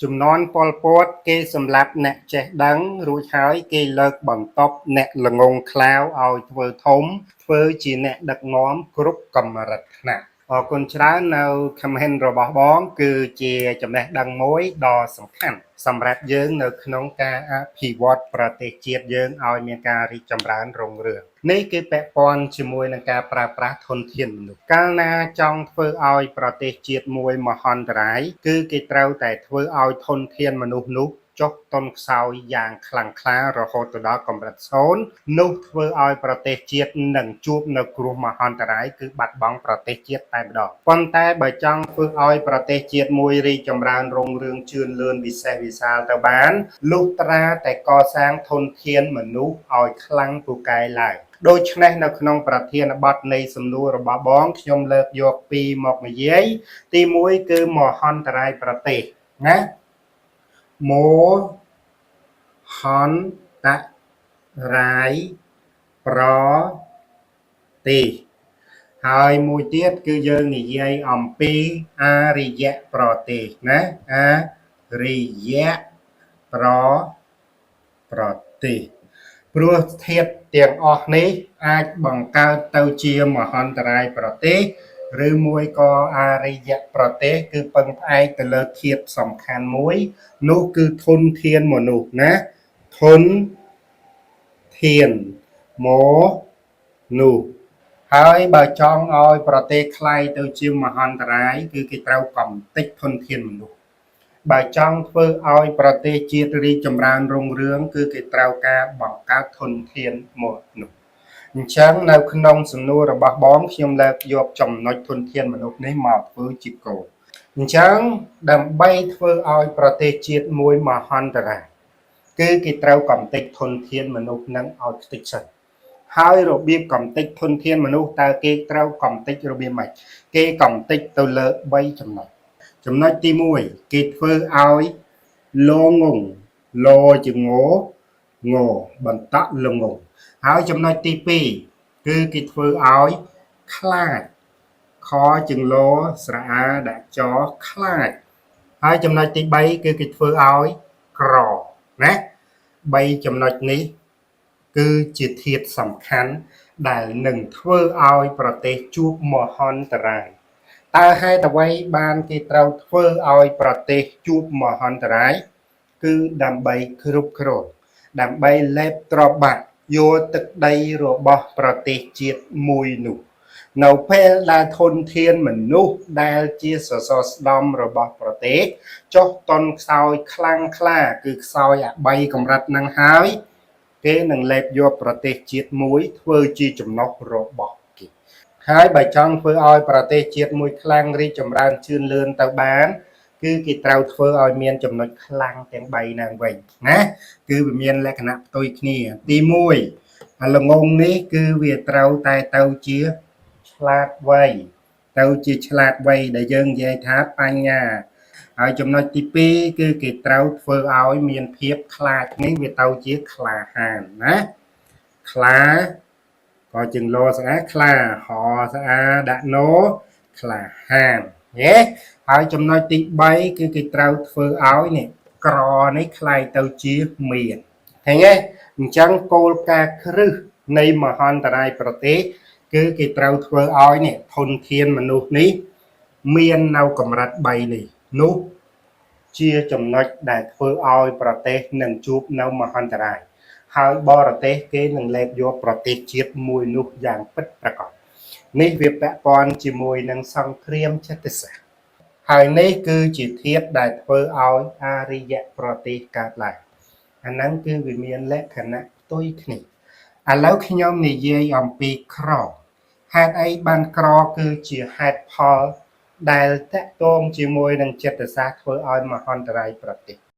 ជំនាន់ប៉ុលពតគេសម្លាប់អ្នកចេះដឹងរួចហើយគេលើកបន្ទប់អ្នកល្ងងខ្លៅឲ្យធ្វើធំធ្វើជាអ្នកដឹកនាំគ្រប់កម្រិតថ្នាក់អរគុណច្រើននៅខមមិនរបស់បងគឺជាចំណេះដឹងមួយដ៏សំខាន់សម្រាប់យើងនៅក្នុងការអភិវឌ្ឍប្រទេសជាតិយើងឲ្យមានការរីកចម្រើនរុងរឿងនេះគឺពាក់ព័ន្ធជាមួយនឹងការប្រើប្រាស់ធនធានមនុស្សកាលណាចង់ធ្វើឲ្យប្រទេសជាតិមួយមហន្តរាយគឺគេត្រូវតែធ្វើឲ្យធនធានមនុស្សនោះចុះតុនខ្សោយយ៉ាងខ្លាំងក្លារហូតទៅដល់កម្រិត0នោះធ្វើឲ្យប្រទេសជាតិនឹងជួបនៅគ្រោះមហន្តរាយគឺបាត់បង់ប្រទេសជាតិតែម្ដងប៉ុន្តែបើចង់ធ្វើឲ្យប្រទេសជាតិមួយរីកចម្រើនរុងរឿងជឿនលឿនវិសេសវិសាលទៅបានលុះត្រាតែកសាងធនធានមនុស្សឲ្យខ្លាំងពូកែឡើងដូច្នេះនៅក្នុងប្រធានបទនៃសំណួររបស់បងខ្ញុំលើកយកពីរមកនិយាយទី1គឺមហន្តរាយប្រទេសណាមហន្តរាយប្រទេសហើយមួយទៀតគឺយើងនិយាយអំពីអរិយប្រទេសណាអរិយប្រទេសព្រោះធាតុទាំងអស់នេះអាចបង្កើតទៅជាមហន្តរាយប្រទេសឬមួយក៏អរិយប្រទេសគឺពឹងផ្អែកទៅលើធាតុសំខាន់មួយនោះគឺធនធានមនុស្សណាធនធានមនុស្សហើយបើចង់ឲ្យប្រទេសคล้ายទៅជាមហន្តរាយគឺគេត្រូវកំទេចធនធានមនុស្សបើចង់ធ្វើឲ្យប្រទេសជាតិរីកចម្រើនរុងរឿងគឺគេត្រូវការបង្កើតធនធានមនុស្សអញ្ចឹងនៅក្នុងសំណួររបស់បងខ្ញុំលើកយកចំណុចធនធានមនុស្សនេះមកធ្វើជាគោលអញ្ចឹងដើម្បីធ្វើឲ្យប្រទេសជាតិមួយមហន្តរាយគឺគេត្រូវកំទេចធនធានមនុស្សនឹងឲ្យខ្ទេចសិនហើយរបៀបកំទេចធនធានមនុស្សតើគេត្រូវកំទេចរបៀបម៉េចគេកំទេចទៅលើ3ចំណុចទី1គេធ្វើឲ្យលងងលជាងងបន្តក់លងងហើយចំណុចទី2គឺគេធ្វើឲ្យខ្លាចខជាងលស្រអាដាក់ចខ្លាចហើយចំណុចទី3គឺគេធ្វើឲ្យក្រណា3ចំណុចនេះគឺជាធាតុសំខាន់ដែលនឹងធ្វើឲ្យប្រទេសជួបមហន្តរាយតើហេតុអ្វីបានគេត្រូវធ្វើឲ្យប្រទេសជួបមហន្តរាយគឺដើម្បីគ្រប់គ្រងដើម្បីលេបទ្រព្យបាត់យកទឹកដីរបស់ប្រទេសជាតិមួយនោះនៅពេលដែលធនធានមនុស្សដែលជាសសរស្តម្ភរបស់ប្រទេសចុះតុនខ្សោយខ្លាំងក្លាគឺខ្សោយអា3កម្រិតនឹងហើយគេនឹងលេបយកប្រទេសជាតិមួយធ្វើជាចំណុះរបស់គេហើយបើចង់ធ្វើឲ្យប្រទេសជាតិមួយខ្លាំងរីកចម្រើនជឿនលឿនទៅបានគឺគេត្រូវធ្វើឲ្យមានចំណុចខ្លាំងទាំង3ហ្នឹងវិញណាគឺវាមានលក្ខណៈផ្ទុយគ្នាទី1អាល្ងងនេះគឺវាត្រូវតែទៅជាឆ្លាតវៃទៅជាឆ្លាតវៃដែលយើងនិយាយថាបញ្ញាហើយចំណុចទី2គឺគេត្រូវធ្វើឲ្យមានភាពខ្លាចនេះវាទៅជាក្លាហានណាខ្លាក៏ជាងលោស្អាខ្លាហស្អាដាក់ណូក្លាហានហេហើយចំណុចទី3គឺគេត្រូវធ្វើឲ្យនេះក្រនេះคล้ายទៅជាមានឃើញទេអញ្ចឹងគោលការណ៍គ្រឹះនៃមហន្តរាយប្រទេសគឺគេត្រូវធ្វើឲ្យនេះធនធានមនុស្សនេះមាននៅកម្រិត3នេះនោះជាចំណុចដែលធ្វើឲ្យប្រទេសនឹងជួបនៅមហន្តរាយហើយបរទេសគេនឹងលេបយកប្រទេសជាតិមួយនោះយ៉ាងពិតប្រាកដនេះវាពាក់ព័ន្ធជាមួយនឹងសង្គ្រាមចិត្តសាស្ត្រហើយនេះគឺជាធាតុដែលធ្វើឲ្យអរិយប្រទេសកើតឡើងអាហ្នឹងគឺវាមានលក្ខណៈផ្ទុយគ្នាឥឡូវខ្ញុំនិយាយអំពីក្រហេតុអីបានក្រគឺជាហេតុផលដែលតាក់ទងជាមួយនឹងចិត្តសាស្ត្រធ្វើឲ្យមហន្តរាយប្រទេស